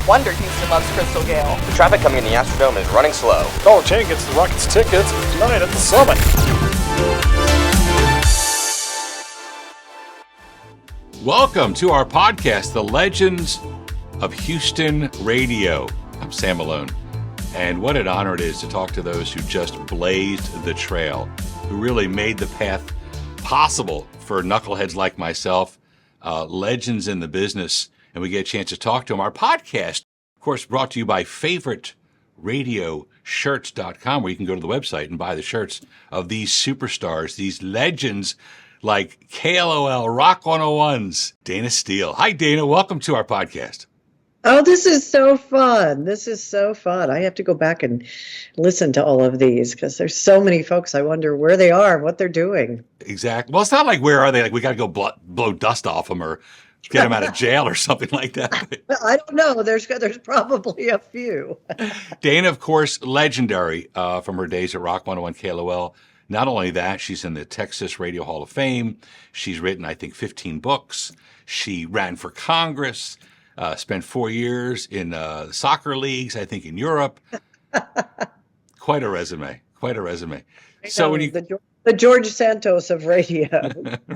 wonder Houston loves Crystal Gale. The traffic coming in the Astrodome is running slow. Dollar Chain gets the Rockets tickets tonight at the Summit. Welcome to our podcast, The Legends of Houston Radio. I'm Sam Malone, and what an honor it is to talk to those who just blazed the trail, who really made the path possible for knuckleheads like myself, legends in the business, and we get a chance to talk to them. Our podcast, of course, brought to you by FavoriteRadioShirts.com, where you can go to the website and buy the shirts of these superstars, these legends like KLOL, Rock 101's Dayna Steele. Hi, Dayna. Welcome to our podcast. Oh, this is so fun. This is so fun. I have to go back and listen to all of these because there's so many folks. I wonder where they are, what they're doing. Exactly. Well, it's not like where are they? Like we got to go blow dust off them or get them out of jail or something like that. I don't know. There's probably a few. Dayna, of course, legendary from her days at Rock 101 KLOL. Not only that, she's in the Texas Radio Hall of Fame. She's written, I think, 15 books. She ran for Congress, spent 4 years in soccer leagues, I think, in Europe. Quite a resume. Quite a resume. So when you the George Santos of radio,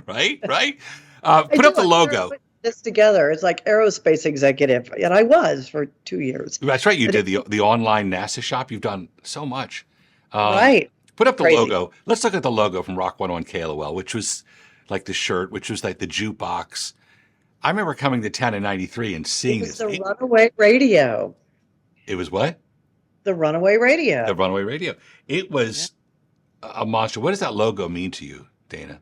right. Put up the logo. This together. It's like aerospace executive, and I was for 2 years. That's right. You did the online NASA shop. You've done so much. Right. Put up the Crazy. logo. Let's look at the logo from Rock 101 KLOL, which was like the shirt, which was like the jukebox. I remember coming to town in '93 and seeing It was this. the Runaway Radio. It was what? The Runaway Radio. The Runaway Radio. It was a monster. What does that logo mean to you, Dayna?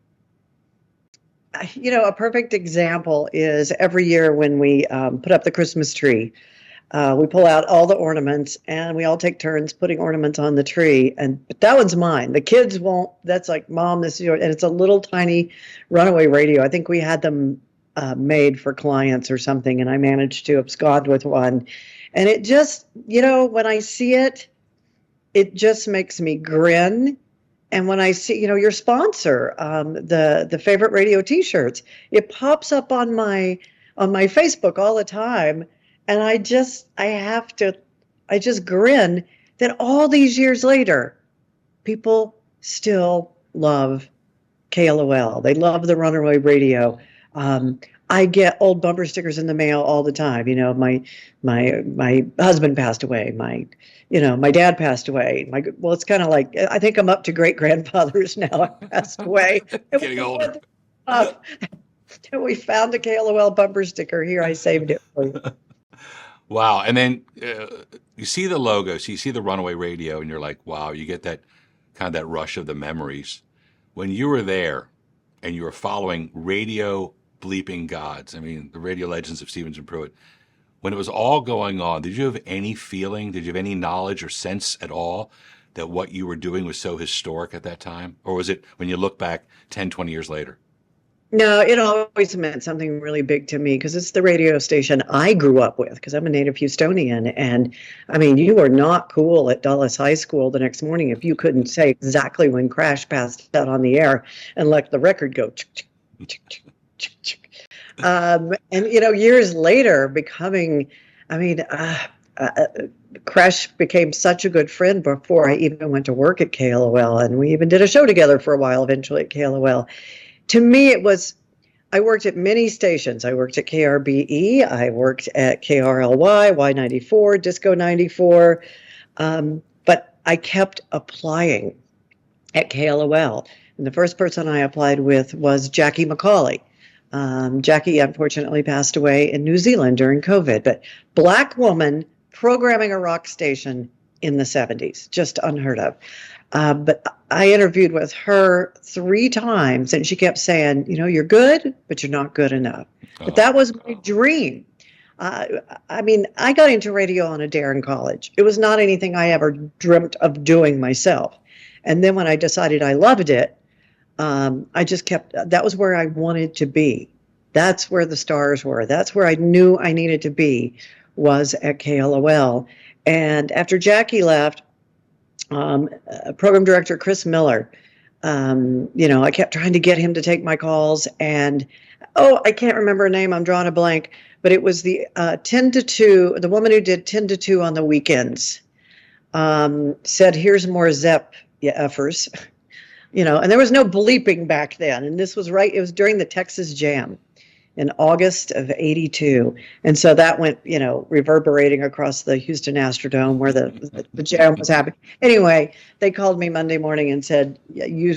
You know, a perfect example is every year when we put up the Christmas tree, we pull out all the ornaments and we all take turns putting ornaments on the tree. But that one's mine. The kids won't. That's like, Mom, this is yours. And it's a little tiny Runaway Radio. I think we had them made for clients or something, and I managed to abscond with one. And it just, you know, when I see it, it just makes me grin. And when I see, you know, your sponsor, the Favorite Radio T-shirts, it pops up on my Facebook all the time, and I just grin that all these years later, people still love KLOL. They love the Runaway Radio. I get old bumper stickers in the mail all the time. You know, my husband passed away. My dad passed away. It's kind of like, I think I'm up to great grandfathers now. I passed away. Getting older. We found a KLOL bumper sticker. Here, I saved it for you. Wow. And then you see the logo, so you see the Runaway Radio, and you're like, wow, you get that kind of that rush of the memories. When you were there and you were following radio bleeping gods, I mean, the radio legends of Stevens and Pruitt, when it was all going on, did you have any feeling, did you have any knowledge or sense at all that what you were doing was so historic at that time? Or was it when you look back 10, 20 years later? No, it always meant something really big to me because it's the radio station I grew up with because I'm a native Houstonian. And I mean, you were not cool at Dulles High School the next morning if you couldn't say exactly when Crash passed out on the air and let the record go. And, you know, years later Crash became such a good friend before I even went to work at KLOL. And we even did a show together for a while eventually at KLOL. To me, I worked at many stations. I worked at KRBE. I worked at KRLY, Y94, Disco 94. But I kept applying at KLOL. And the first person I applied with was Jackie McCauley. Jackie unfortunately passed away in New Zealand during COVID, but Black woman programming a rock station in the 70s, just unheard of. But I interviewed with her 3 times and she kept saying, you know, you're good, but you're not good enough. But that was my dream. I mean, I got into radio on a dare in college. It was not anything I ever dreamt of doing myself. And then when I decided I loved it, I just that was where I wanted to be. That's where the stars were. That's where I knew I needed to be, was at KLOL. And after Jackie left, program director Chris Miller I kept trying to get him to take my calls, and I can't remember her name. I'm drawing a blank, but it was the 10 to 2, the woman who did 10 to 2 on the weekends, said, "Here's more Zepp, you effers." And there was no bleeping back then. And it was during the Texas Jam in August of '82. And so that went, reverberating across the Houston Astrodome where the jam was happening. Anyway, they called me Monday morning and said, yeah, you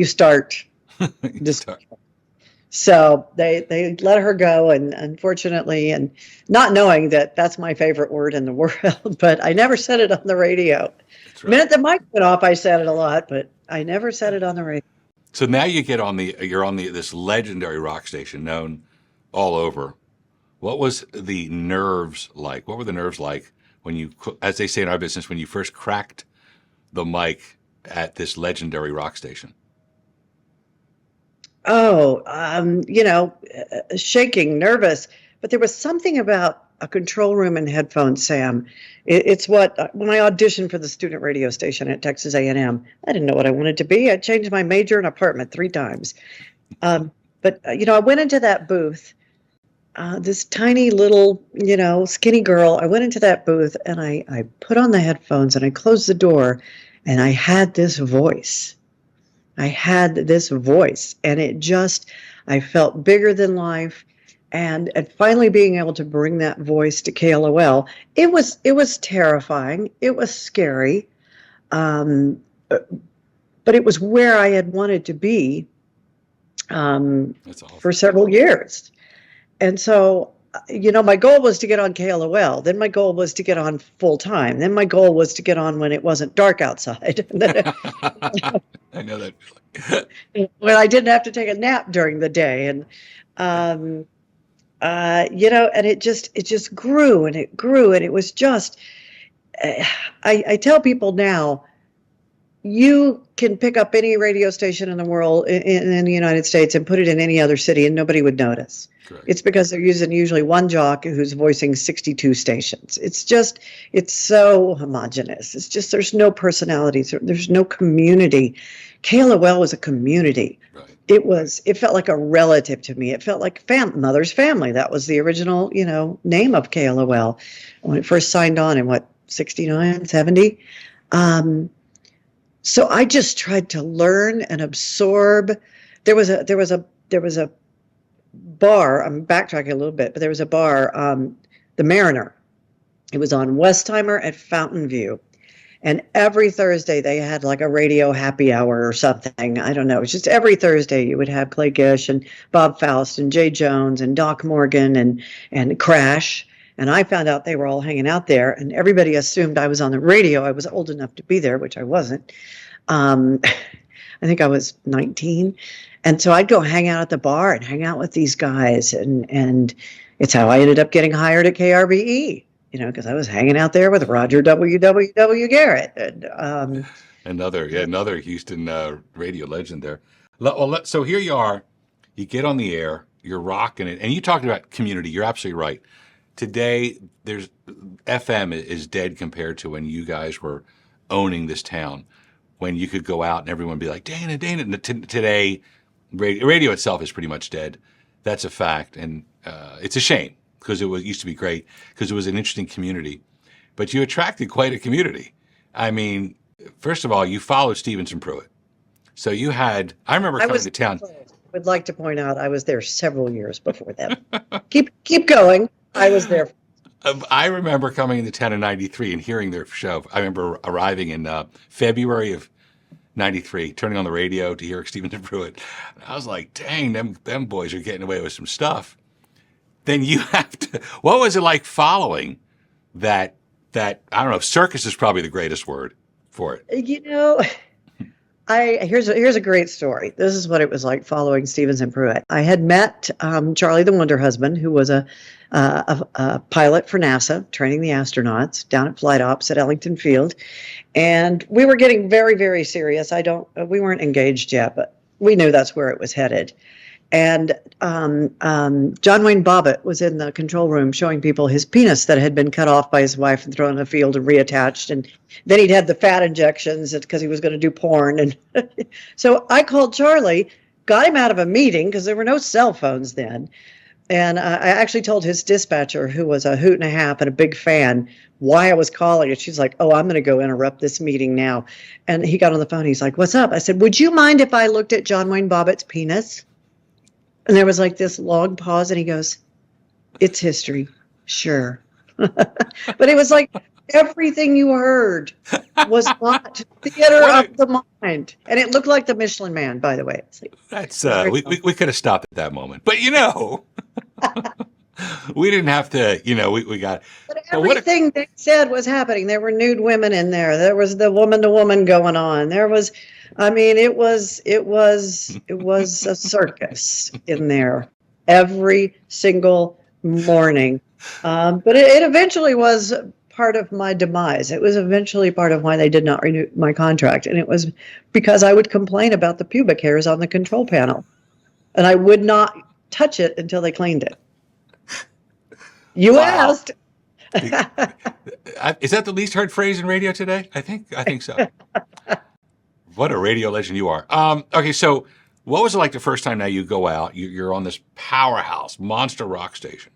start. So they let her go, and unfortunately, and not knowing that that's my favorite word in the world, but I never said it on the radio. That's The right. minute the mic went off, I said it a lot, but I never said it on the radio. So now you're on this legendary rock station known all over. What was the nerves like? What were the nerves like when you, as they say in our business, when you first cracked the mic at this legendary rock station? Shaking, nervous, but there was something about a control room and headphones, Sam. It's what, when I auditioned for the student radio station at Texas A&M, I didn't know what I wanted to be. I changed my major and apartment 3 times. But I went into that booth, this tiny little, skinny girl. I went into that booth and I put on the headphones and I closed the door, and I had this voice. And I felt bigger than life. And finally being able to bring that voice to KLOL, it was terrifying. It was scary. But it was where I had wanted to be That's awesome. for several years. And so, my goal was to get on KLOL. Then my goal was to get on full time. Then my goal was to get on when it wasn't dark outside. I know that feeling. When I didn't have to take a nap during the day. And, and it just grew and it grew. And it was just, I tell people now, you can pick up any radio station in the world, in the United States, and put it in any other city and nobody would notice. Correct. It's because they're using usually one jock who's voicing 62 stations. It's so homogenous. It's just, there's no personalities. There's no community. KLOL was a community. Right. It felt like a relative to me. It felt like mother's family. That was the original, name of KLOL when it first signed on in 69, 70. So I just tried to learn and absorb. There was a bar. I'm backtracking a little bit, but there was a bar, the Mariner. It was on Westheimer at Fountain View. And every Thursday they had like a radio happy hour or something. I don't know. It's just every Thursday you would have Clay Gish and Bob Faust and Jay Jones and Doc Morgan and Crash. And I found out they were all hanging out there, and everybody assumed I was on the radio. I was old enough to be there, which I wasn't. I think I was 19. And so I'd go hang out at the bar and hang out with these guys. And it's how I ended up getting hired at KRBE, because I was hanging out there with Roger W. Garrett. And, another Houston radio legend there. So here you are, you get on the air, you're rocking it, and you talked about community. You're absolutely right. Today, FM is dead compared to when you guys were owning this town, when you could go out and everyone would be like, Dayna. And today, radio itself is pretty much dead. That's a fact. And it's a shame because it used to be great because it was an interesting community. But you attracted quite a community. I mean, first of all, you followed Stevenson Pruitt. So I remember coming to town. I would like to point out I was there several years before that. Keep going. I was there. I remember coming into town in '93 and hearing their show. I remember arriving in February of '93, turning on the radio to hear Stevenson Pruitt. I was like, dang, them boys are getting away with some stuff. Then you have to, what was it like following that, I don't know, circus is probably the greatest word for it. Here's a great story. This is what it was like following Stevenson Pruitt. I had met Charlie the Wonder Husband, who was a pilot for NASA, training the astronauts down at Flight Ops at Ellington Field, and we were getting very, very serious. We weren't engaged yet, but we knew that's where it was headed. And John Wayne Bobbitt was in the control room showing people his penis that had been cut off by his wife and thrown in the field and reattached. And then he'd had the fat injections because he was going to do porn. And so I called Charlie, got him out of a meeting because there were no cell phones then. And I actually told his dispatcher, who was a hoot and a half and a big fan, why I was calling. And she's like, oh, I'm going to go interrupt this meeting now. And he got on the phone. He's like, what's up? I said, would you mind if I looked at John Wayne Bobbitt's penis? And there was like this long pause. And he goes, it's history. Sure. But it was like everything you heard was not theater of the mind. And it looked like the Michelin Man, by the way. It's like, That's we could have stopped at that moment. But we didn't have to, we got. But everything they said was happening. There were nude women in there. There was the woman to woman going on. There was, it was a circus in there every single morning. But it eventually was part of my demise. It was eventually part of why they did not renew my contract. And it was because I would complain about the pubic hairs on the control panel. And I would not touch it until they cleaned it. You asked. Is that the least heard phrase in radio today? I think so. What a radio legend you are. Okay, so what was it like the first time now you go out, you're on this powerhouse, monster rock station,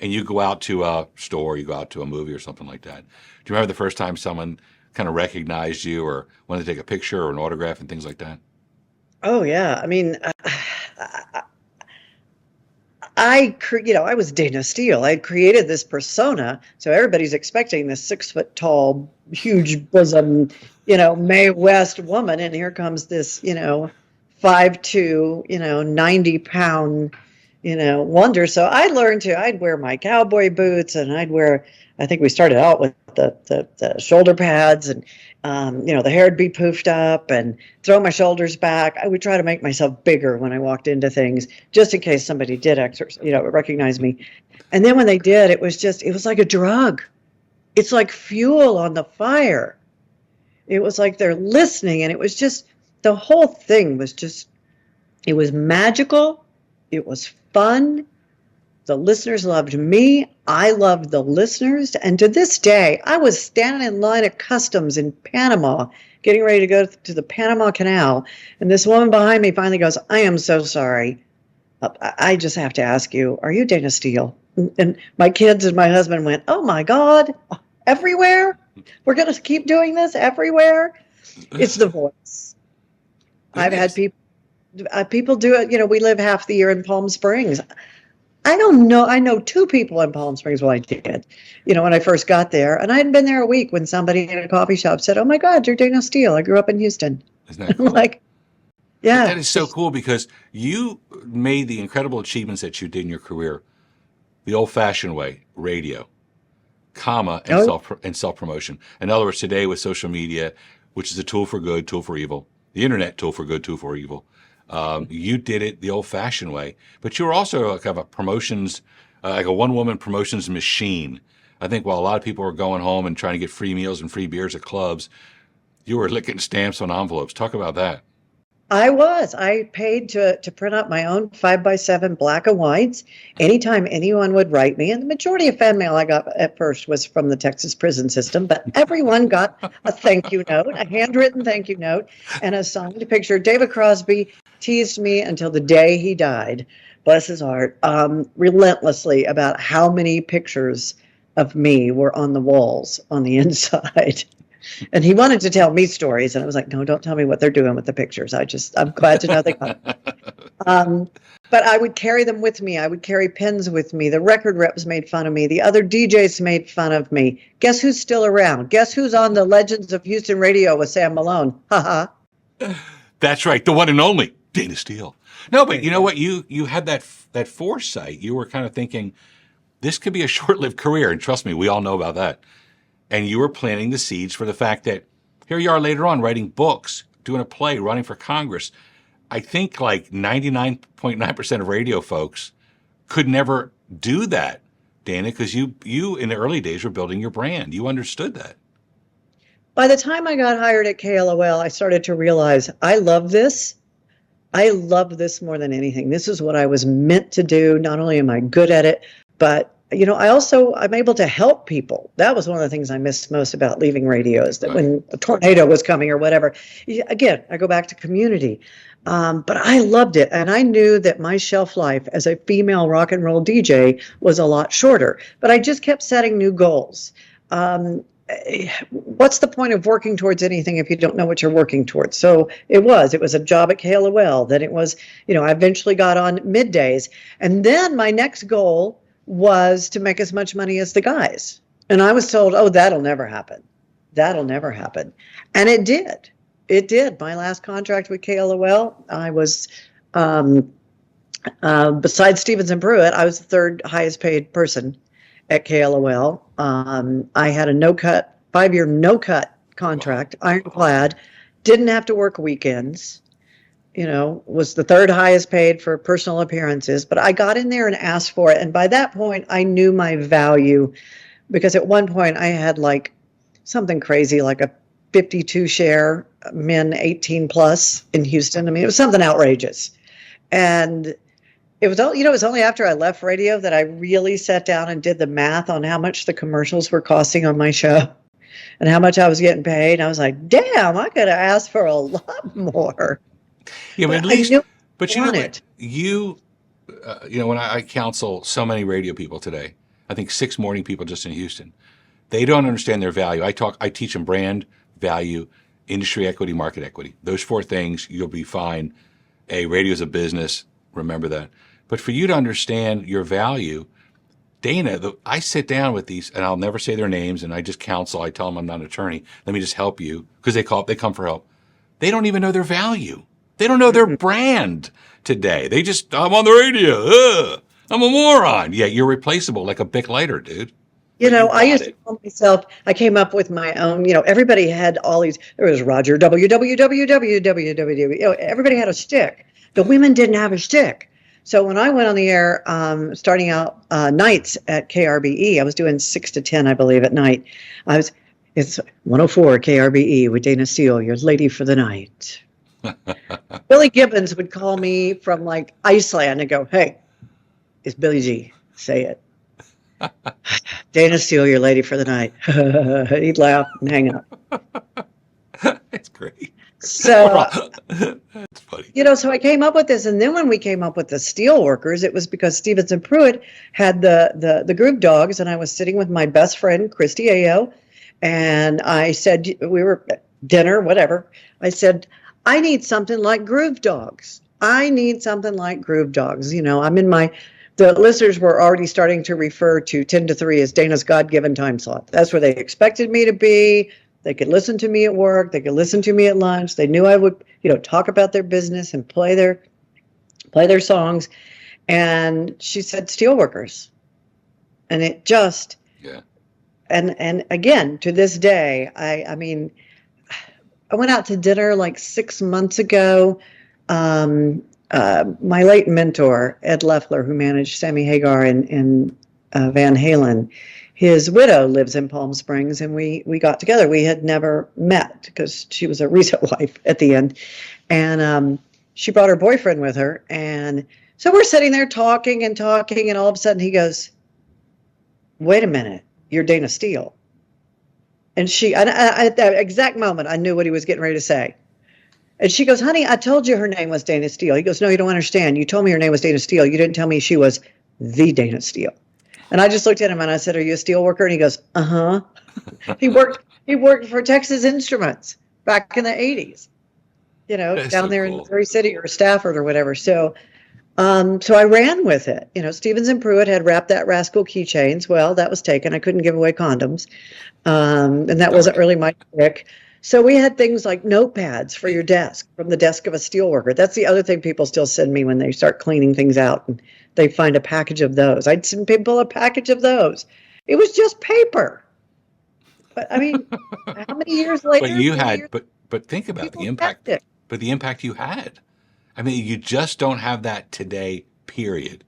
and you go out to a store, you go out to a movie or something like that. Do you remember the first time someone kind of recognized you or wanted to take a picture or an autograph and things like that? Oh, yeah. I was Dayna Steele. I had created this persona, so everybody's expecting this 6 foot tall, huge bosom, Mae West woman, and here comes this, 5'2", 90-pound, wonder. So I learned I'd wear my cowboy boots, and I think we started out with the shoulder pads, and the hair would be poofed up and throw my shoulders back. I would try to make myself bigger when I walked into things, just in case somebody did recognize me. And then when they did, it was like a drug. It's like fuel on the fire. It was like they're listening, and it was just, the whole thing was just, it was magical. It was fun. The listeners loved me. I loved the listeners. And to this day, I was standing in line at customs in Panama, getting ready to go to the Panama Canal. And this woman behind me finally goes, I am so sorry. I just have to ask you, are you Dayna Steele? And my kids and my husband went, oh my God, everywhere? We're going to keep doing this everywhere? It's the voice. I've had people do it. We live half the year in Palm Springs. I don't know. I know 2 people in Palm Springs. Well, I did, when I first got there. And I hadn't been there a week when somebody in a coffee shop said, oh, my God, you're Dayna Steele. I grew up in Houston. Isn't that cool? I'm like, yeah. But that is so cool because you made the incredible achievements that you did in your career the old-fashioned way, radio, and self-promotion. In other words, today with social media, which is a tool for good, tool for evil, the internet, tool for good, tool for evil. You did it the old-fashioned way, but you were also kind of a promotions, like a one-woman promotions machine. I think while a lot of people were going home and trying to get free meals and free beers at clubs, you were licking stamps on envelopes. Talk about that. I paid to print out my own 5x7 black and whites anytime anyone would write me. And the majority of fan mail I got at first was from the Texas prison system, but everyone got a thank you note, a handwritten thank you note, and a signed picture. David Crosby teased me until the day he died, bless his heart, relentlessly about how many pictures of me were on the walls on the inside. And he wanted to tell me stories, and I was like, no, don't tell me what they're doing with the pictures. I'm glad to know they got them. But I would carry them with me. I would carry pins with me. The record reps made fun of me. The other DJs made fun of me. Guess who's still around? Guess who's on the Legends of Houston radio with Sam Malone? Ha ha. That's right. The one and only Dayna Steele. No, but you know what? You had that foresight. You were kind of thinking, this could be a short-lived career. And trust me, we all know about that. And you were planting the seeds for the fact that here you are later on writing books, doing a play, running for Congress. I think like 99.9% of radio folks could never do that, Dayna, because you in the early days were building your brand. You understood that. By the time I got hired at KLOL, I started to realize I love this. I love this more than anything. This is what I was meant to do. Not only am I good at it, but I'm able to help people. That was one of the things I missed most about leaving radio, is that Right. when a tornado was coming or whatever, again, I go back to community. But I loved it. And I knew that my shelf life as a female rock and roll DJ was a lot shorter, but I just kept setting new goals. What's the point of working towards anything if you don't know what you're working towards? So it was a job at KLOL. Then it was, I eventually got on middays. And then my next goal was to make as much money as the guys. And I was told, oh, that'll never happen. That'll never happen. And it did. It did. My last contract with KLOL, I was, besides Stevens and Pruitt, I was the third highest paid person at KLOL. I had a 5-year no-cut contract, ironclad, didn't have to work weekends, was the third highest paid for personal appearances. But I got in there and asked for it. And by that point, I knew my value, because at one point I had like something crazy, like a 52 share, men 18 plus in Houston. I mean, it was something outrageous. And it was only after I left radio that I really sat down and did the math on how much the commercials were costing on my show and how much I was getting paid. And I was like, damn, I could have asked for a lot more. Yeah, but at I least, knew but I you know wanted. what? When I counsel so many radio people today, I think 6 morning people just in Houston, they don't understand their value. I teach them brand, value, industry equity, market equity. Those 4 things, you'll be fine. Radio is a business. Remember that. But for you to understand your value, Dayna, I sit down with these, and I'll never say their names, and I just counsel. I tell them I'm not an attorney. Let me just help you, because they come for help. They don't even know their value. They don't know their brand today. They just, I'm on the radio. I'm a moron. Yeah, you're replaceable like a Bic lighter, dude. I used to call myself, I came up with my own, everybody had all these, there was Roger WWWWWW. Everybody had a shtick. The women didn't have a shtick. So when I went on the air, starting out nights at KRBE, I was doing 6 to 10, I believe, at night. It's 104 KRBE with Dayna Steele, your lady for the night. Billy Gibbons would call me from like Iceland and go, hey, it's Billy G. Say it. Dayna Steele, your lady for the night. He'd laugh and hang up. It's great. So, that's funny. So I came up with this. And then when we came up with the Steelworkers, it was because Stevens and Pruitt had the Groove Dogs. And I was sitting with my best friend, Christy Ayo. And I said, we were at dinner, whatever. I said, I need something like Groove Dogs. I'm in the listeners were already starting to refer to 10 to 3 as Dayna's God-given time slot. That's where they expected me to be. They could listen to me at work. They could listen to me at lunch. They knew I would, talk about their business and play their songs. And she said, Steelworkers. And it just, yeah. And again, to this day, I went out to dinner like 6 months ago. My late mentor, Ed Leffler, who managed Sammy Hagar and Van Halen, his widow lives in Palm Springs, and we got together. We had never met because she was a recent wife at the end. And she brought her boyfriend with her. And so we're sitting there talking, and all of a sudden he goes, wait a minute, you're Dayna Steele. And at that exact moment, I knew what he was getting ready to say. And she goes, honey, I told you her name was Dayna Steele. He goes, no, you don't understand. You told me her name was Dayna Steele. You didn't tell me she was the Dayna Steele. And I just looked at him and I said, are you a steel worker? And he goes, uh-huh. He worked for Texas Instruments back in the 80s, That's down so there cool. in Missouri City or Stafford or whatever. So I ran with it. Stevens and Pruitt had Wrap That Rascal keychains. Well, that was taken. I couldn't give away condoms. And that wasn't really my trick. So we had things like notepads for your desk from the desk of a steelworker. That's the other thing people still send me when they start cleaning things out and they find a package of those. I'd send people a package of those. It was just paper. But I mean, how many years later? But think about the impact. It. But the impact you had. I mean, you just don't have that today, period,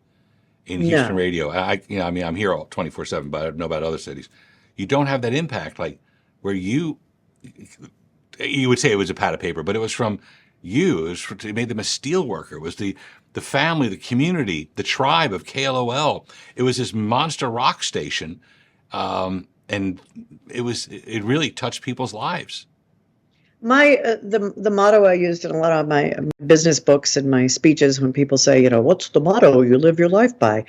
in Houston radio. I'm here all 24/7, but I don't know about other cities. You don't have that impact, like where you would say it was a pad of paper, but it was from you. It made them a steel worker. It was the family, the community, the tribe of KLOL. It was this monster rock station, and it really touched people's lives. My the motto I used in a lot of my business books and my speeches when people say, what's the motto you live your life by?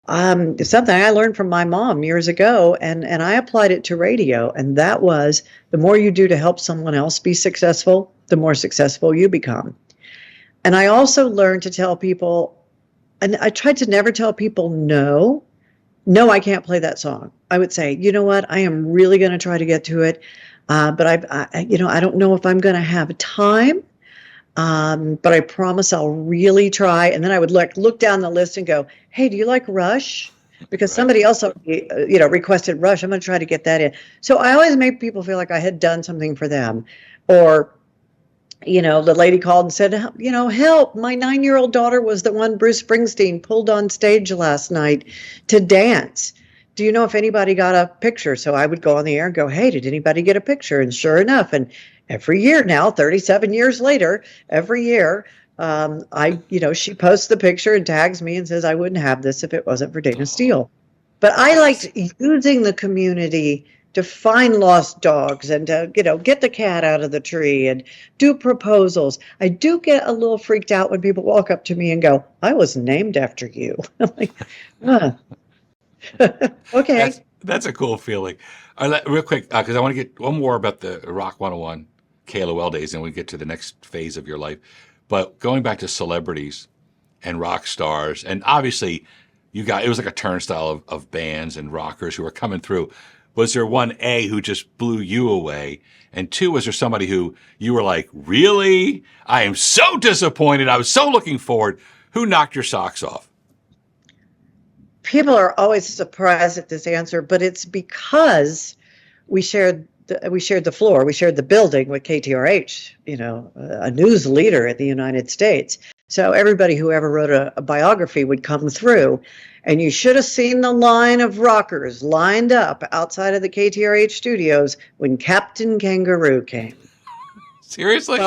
It's something I learned from my mom years ago, and I applied it to radio, and that was the more you do to help someone else be successful, the more successful you become. And I also learned to tell people, and I tried to never tell people no, I can't play that song. I would say, you know what, I am really going to try to get to it. But I don't know if I'm going to have time, but I promise I'll really try. And then I would look down the list and go, hey, do you like Rush? Because somebody else, requested Rush. I'm going to try to get that in. So I always make people feel like I had done something for them. Or, the lady called and said, help, my 9-year-old daughter was the one Bruce Springsteen pulled on stage last night to dance. Do you know if anybody got a picture? So I would go on the air and go, hey, did anybody get a picture? And sure enough, and every year now, 37 years later, every year, she posts the picture and tags me and says, I wouldn't have this if it wasn't for Dayna Steele. But I liked using the community to find lost dogs and to, get the cat out of the tree and do proposals. I do get a little freaked out when people walk up to me and go, I was named after you. I'm like, okay. That's a cool feeling. Real quick, because I want to get one more about the Rock 101 KLOL days, and we get to the next phase of your life. But going back to celebrities and rock stars, and obviously it was like a turnstile of bands and rockers who were coming through. Was there one, A, who just blew you away? And two, was there somebody who you were like, really? I am so disappointed. I was so looking forward. Who knocked your socks off? People are always surprised at this answer, but it's because we shared the floor, we shared the building with KTRH, a news leader in the United States. So everybody who ever wrote a biography would come through, and you should have seen the line of rockers lined up outside of the KTRH studios when Captain Kangaroo came. Seriously?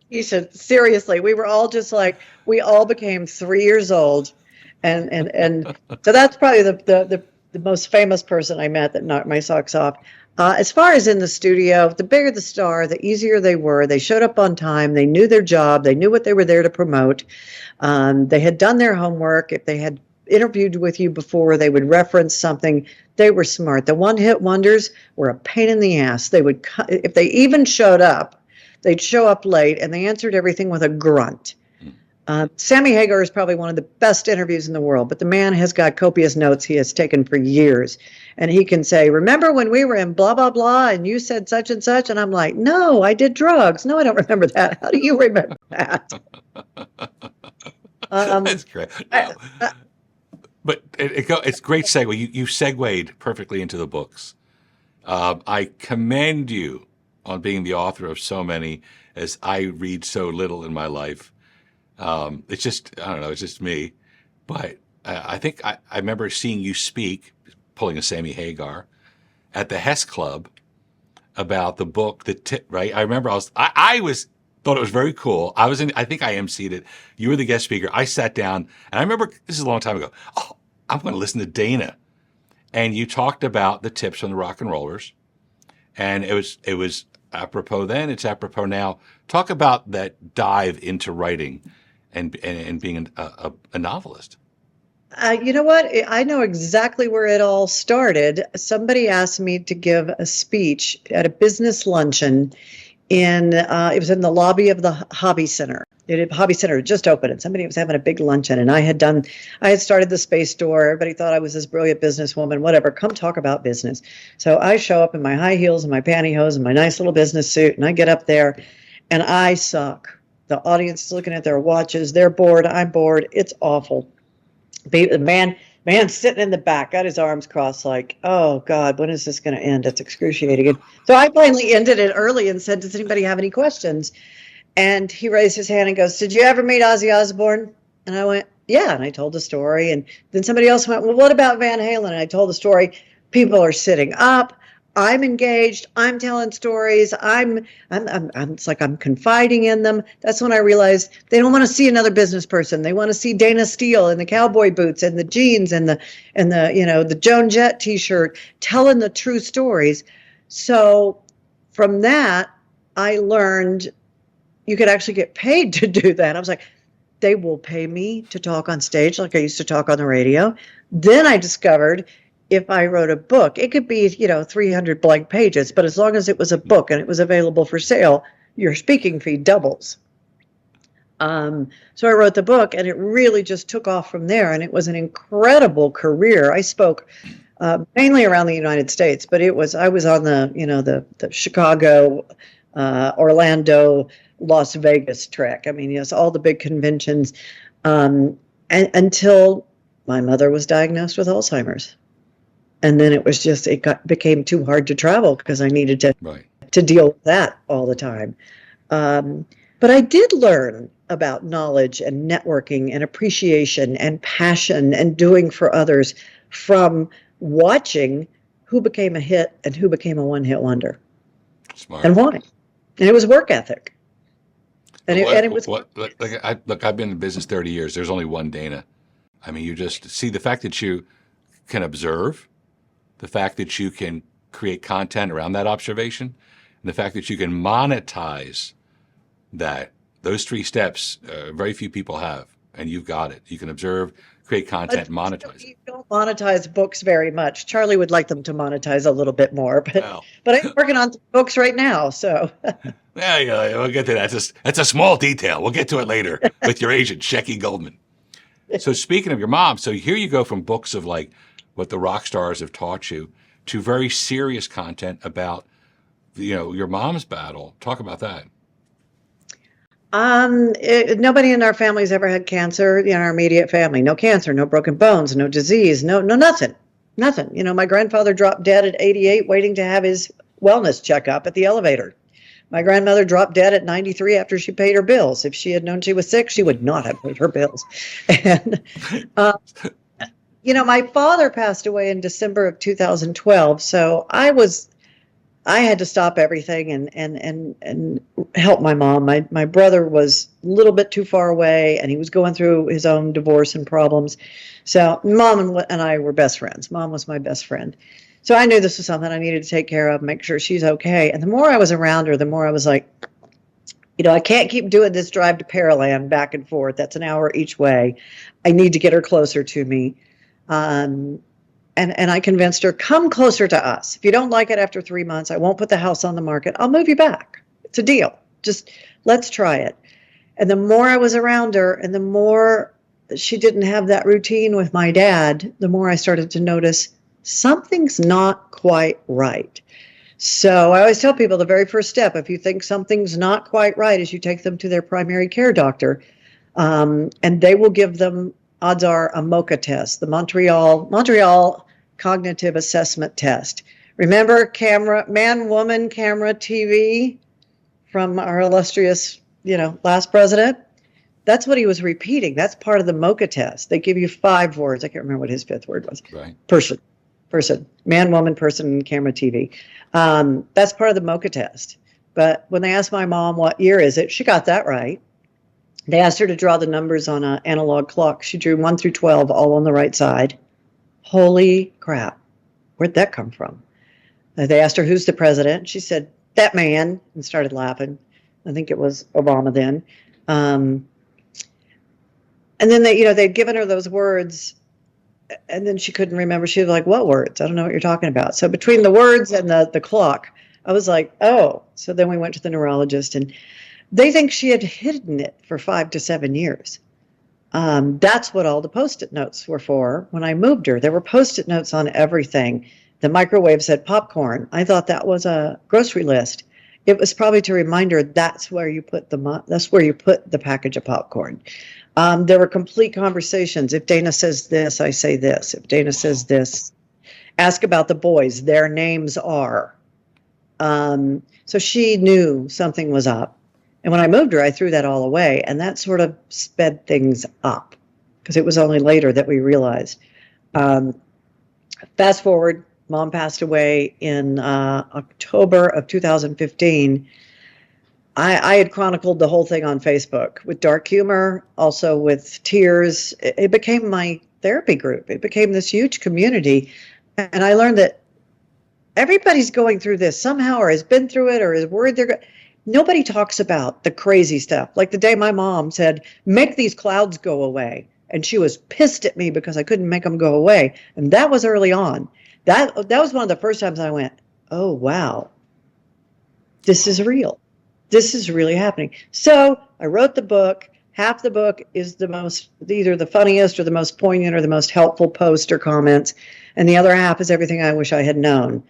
He said, seriously, we were all just like, we all became 3 years old. And so that's probably the most famous person I met that knocked my socks off. As far as in the studio, the bigger the star, the easier they were. They showed up on time. They knew their job. They knew what they were there to promote. They had done their homework. If they had interviewed with you before, they would reference something. They were smart. The one-hit wonders were a pain in the ass. They would, if they even showed up, they'd show up late, and they answered everything with a grunt. Sammy Hagar is probably one of the best interviews in the world, but the man has got copious notes he has taken for years. And he can say, remember when we were in blah, blah, blah, and you said such and such? And I'm like, no, I did drugs. No, I don't remember that. How do you remember that? That's great. But it's great segue. You segued perfectly into the books. I commend you on being the author of so many, as I read so little in my life. It's just, I don't know, it's just me. But I think I remember seeing you speak, pulling a Sammy Hagar, at the Hess Club about the book, right? I remember I thought it was very cool. I think I emceed it. You were the guest speaker. I sat down, and I remember, this is a long time ago, I'm going to listen to Dayna. And you talked about the tips from the rock and rollers. And it was apropos then, it's apropos now. Talk about that dive into writing and being a novelist. You know what? I know exactly where it all started. Somebody asked me to give a speech at a business luncheon it was in the lobby of the Hobby Center. Hobby Center had just opened, and somebody was having a big luncheon, and I had started the space store. Everybody thought I was this brilliant businesswoman, whatever, come talk about business. So I show up in my high heels and my pantyhose and my nice little business suit, and I get up there, and I suck. The audience is looking at their watches. They're bored. I'm bored. It's awful. The man sitting in the back, got his arms crossed like, oh, God, when is this going to end? It's excruciating. And so I finally ended it early and said, does anybody have any questions? And he raised his hand and goes, did you ever meet Ozzy Osbourne? And I went, yeah. And I told the story. And then somebody else went, well, what about Van Halen? And I told the story. People are sitting up. I'm engaged. I'm telling stories. It's like I'm confiding in them. That's when I realized they don't want to see another business person. They want to see Dayna Steele in the cowboy boots and the jeans and the Joan Jett T-shirt, telling the true stories. So from that, I learned you could actually get paid to do that. I was like, they will pay me to talk on stage like I used to talk on the radio. Then I discovered if I wrote a book, it could be, 300 blank pages, but as long as it was a book and it was available for sale, your speaking fee doubles. So I wrote the book, and it really just took off from there, and it was an incredible career. I spoke mainly around the United States, but I was on the Chicago, Orlando, Las Vegas trek. I mean, yes, all the big conventions, and until my mother was diagnosed with Alzheimer's. And then it was just, became too hard to travel because I needed to deal with that all the time. But I did learn about knowledge and networking and appreciation and passion and doing for others from watching who became a hit and who became a one-hit wonder. Smart. And why. And it was work ethic. And it was. I've been in business 30 years. There's only one Dayna. I mean, you just see the fact that you can observe, the fact that you can create content around that observation, and the fact that you can monetize that. Those three steps, very few people have, and you've got it. You can observe, create content, monetize it. You don't monetize books very much. Charlie would like them to monetize a little bit more, but I'm working on books right now, so. Yeah, we'll get to that. That's a small detail. We'll get to it later with your agent, Shecky Goldman. So speaking of your mom, so here you go from books of like what the rock stars have taught you to very serious content about, your mom's battle. Talk about that. Nobody in our family's ever had cancer in our immediate family. No cancer, no broken bones, no disease, no nothing. My grandfather dropped dead at 88 waiting to have his wellness checkup at the elevator. My grandmother dropped dead at 93 after she paid her bills. If she had known she was sick, she would not have paid her bills. And, my father passed away in December of 2012. So I had to stop everything and help my mom. My brother was a little bit too far away, and he was going through his own divorce and problems. So Mom and I were best friends. Mom was my best friend. So I knew this was something I needed to take care of, make sure she's okay. And the more I was around her, the more I was like, I can't keep doing this drive to Pearland back and forth. That's an hour each way. I need to get her closer to me. And I convinced her, come closer to us. If you don't like it after 3 months, I won't put the house on the market. I'll move you back. It's a deal. Just let's try it. And the more I was around her and the more she didn't have that routine with my dad, the more I started to notice something's not quite right. So I always tell people the very first step, if you think something's not quite right, is you take them to their primary care doctor, and they will give them, odds are, a MOCA test, the Montreal Cognitive Assessment Test. Remember man, woman, camera, TV from our illustrious, last president? That's what he was repeating. That's part of the MOCA test. They give you 5 words. I can't remember what his 5th word was. Right. Person, man, woman, person, camera, TV. That's part of the MOCA test. But when they asked my mom what year is it, she got that right. They asked her to draw the numbers on an analog clock. She drew 1 through 12 all on the right side. Holy crap. Where'd that come from? They asked her, who's the president? She said, that man, and started laughing. I think it was Obama then. And then they'd given her those words, and then she couldn't remember. She was like, what words? I don't know what you're talking about. So between the words and the clock, I was like, oh. So then we went to the neurologist, and they think she had hidden it for 5 to 7 years. That's what all the Post-it notes were for when I moved her. There were Post-it notes on everything. The microwave said popcorn. I thought that was a grocery list. It was probably to remind her that's where you put the package of popcorn. There were complete conversations. If Dayna says this, I say this. If Dayna says this, ask about the boys. Their names are. So she knew something was up. And when I moved her, I threw that all away. And that sort of sped things up because it was only later that we realized. Fast forward, Mom passed away in October of 2015. I had chronicled the whole thing on Facebook with dark humor, also with tears. It became my therapy group. It became this huge community. And I learned that everybody's going through this somehow, or has been through it, or is worried they're going. Nobody talks about the crazy stuff. Like the day my mom said, make these clouds go away. And she was pissed at me because I couldn't make them go away. And that was early on. That was one of the first times I went, oh, wow, this is real. This is really happening. So I wrote the book. Half the book is either the funniest or the most poignant or the most helpful post or comments. And the other half is everything I wish I had known.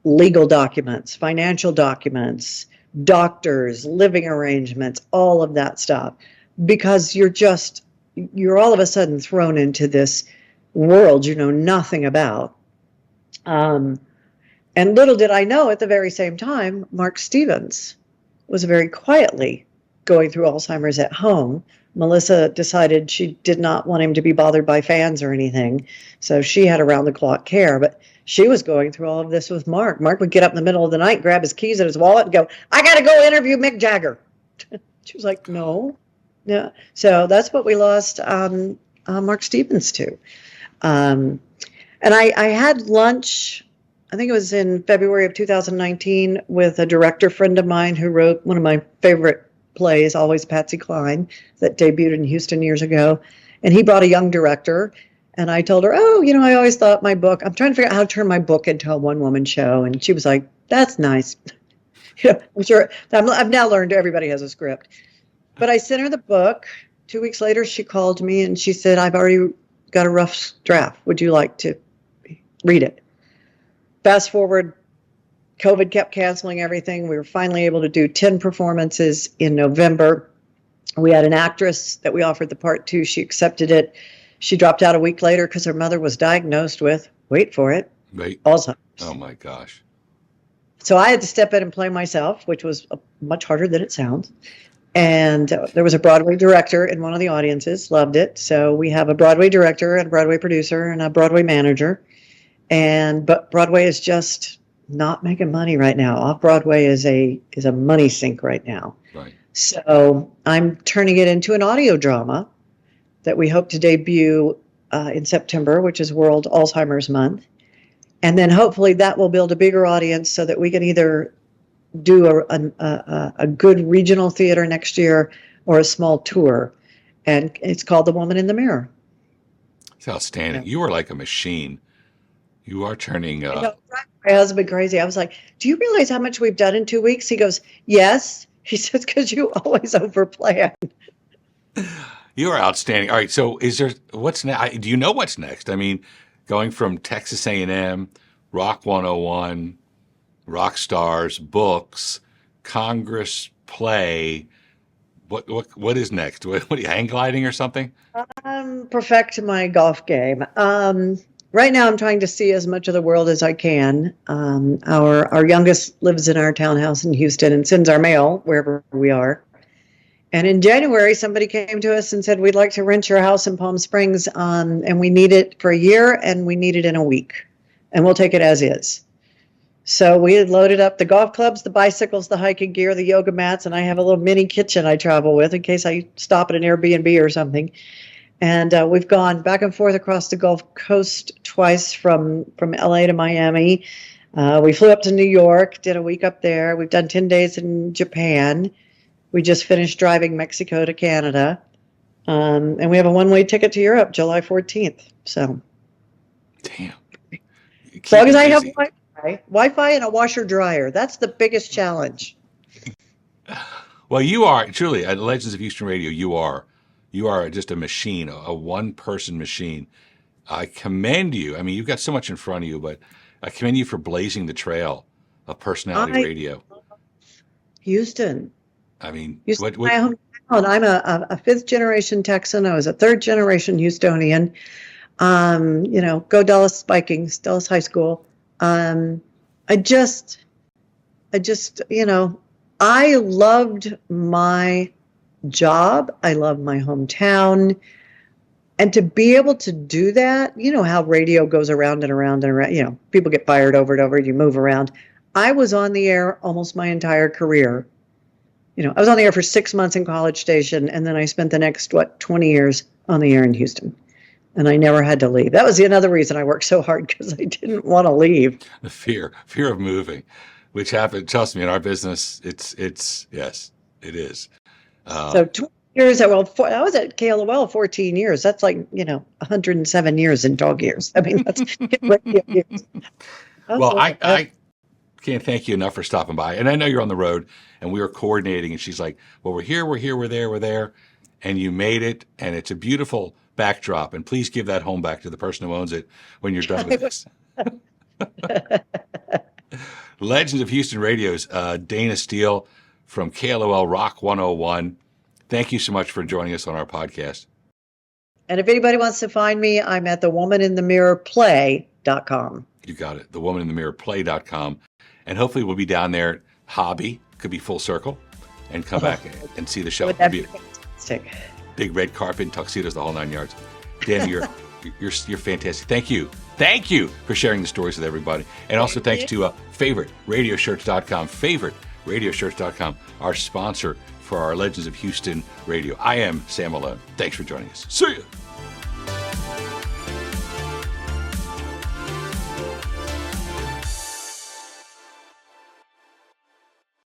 Legal documents, financial documents, doctors, living arrangements, all of that stuff. Because you're all of a sudden thrown into this world you know nothing about. And little did I know at the very same time, Mark Stevens was very quietly going through Alzheimer's at home. Melissa decided she did not want him to be bothered by fans or anything, so she had around-the-clock care, but she was going through all of this with Mark. Mark would get up in the middle of the night, grab his keys and his wallet, and go, I got to go interview Mick Jagger. She was like, no. Yeah. So that's what we lost Mark Stevens to. And I had lunch, I think it was in February of 2019, with a director friend of mine who wrote one of my favorite plays, Always Patsy Cline, that debuted in Houston years ago. And he brought a young director. And I told her, oh, I always thought my book, I'm trying to figure out how to turn my book into a one-woman show. And she was like, that's nice. I'm sure, I've now learned everybody has a script. But I sent her the book. 2 weeks later, she called me and she said, I've already got a rough draft. Would you like to read it? Fast forward, COVID kept canceling everything. We were finally able to do 10 performances in November. We had an actress that we offered the part to. She accepted it. She dropped out a week later because her mother was diagnosed with, wait for it, Alzheimer's. Oh, my gosh. So I had to step in and play myself, which was much harder than it sounds. And there was a Broadway director in one of the audiences, loved it. So we have a Broadway director and a Broadway producer and a Broadway manager. But Broadway is just not making money right now. Off-Broadway is a money sink right now. Right. So I'm turning it into an audio drama that we hope to debut in September, which is World Alzheimer's Month. And then hopefully that will build a bigger audience so that we can either do a good regional theater next year or a small tour. And it's called The Woman in the Mirror. It's outstanding. Yeah. You are like a machine. You are turning. My husband crazy. I was like, do you realize how much we've done in 2 weeks? He goes, yes. He says, because you always overplan. You are outstanding. All right. So what's next? Do you know what's next? I mean, going from Texas A&M, Rock 101, rock stars, books, Congress play. What is next? What are you, hang gliding or something? Perfect my golf game. Right now I'm trying to see as much of the world as I can. Our youngest lives in our townhouse in Houston and sends our mail wherever we are. And in January, somebody came to us and said, we'd like to rent your house in Palm Springs, and we need it for a year, and we need it in a week. And we'll take it as is. So we had loaded up the golf clubs, the bicycles, the hiking gear, the yoga mats, and I have a little mini kitchen I travel with in case I stop at an Airbnb or something. And we've gone back and forth across the Gulf Coast twice from LA to Miami. We flew up to New York, did a week up there. We've done 10 days in Japan. We just finished driving Mexico to Canada. And we have a one-way ticket to Europe, July 14th. So, damn. As long as I have Wi-Fi and a washer dryer, that's the biggest challenge. Well, you are truly at Legends of Houston Radio. You are just a machine, a one-person machine. I commend you. I mean, you've got so much in front of you, but I commend you for blazing the trail of personality radio. Houston. I mean, Houston, my hometown. I'm a fifth-generation Texan. I was a third-generation Houstonian. Go Dallas Vikings, Dallas High School. I loved my job. I love my hometown. And to be able to do that, you know how radio goes around and around and around, you know, people get fired over and over, you move around. I was on the air almost my entire career. You know, I was on the air for 6 months in College Station, and then I spent the next, 20 years on the air in Houston. And I never had to leave. That was another reason I worked so hard, because I didn't want to leave. The fear of moving, which happened. Trust me, in our business, it's yes, it is. So 20 years, I was at KLOL 14 years. That's like, 107 years in dog years. I mean, that's radio years. Well, I can't thank you enough for stopping by. And I know you're on the road, and we were coordinating, and she's like, well, we're here, we're there. And you made it, and it's a beautiful backdrop. And please give that home back to the person who owns it when you're done with this. Legends of Houston Radio's Dayna Steele from KLOL Rock 101. Thank you so much for joining us on our podcast. And if anybody wants to find me, I'm at thewomaninthemirrorplay.com. You got it. Thewomaninthemirrorplay.com. And hopefully we'll be down there at Hobby, could be full circle, and come back and see the show. Would that be fantastic? Big red carpet, tuxedos, the whole 9 yards. Dayna, you're fantastic. Thank you for sharing the stories with everybody. And also thanks to FavoriteRadioShirts.com, our sponsor for our Legends of Houston Radio. I am Sam Malone. Thanks for joining us. See ya.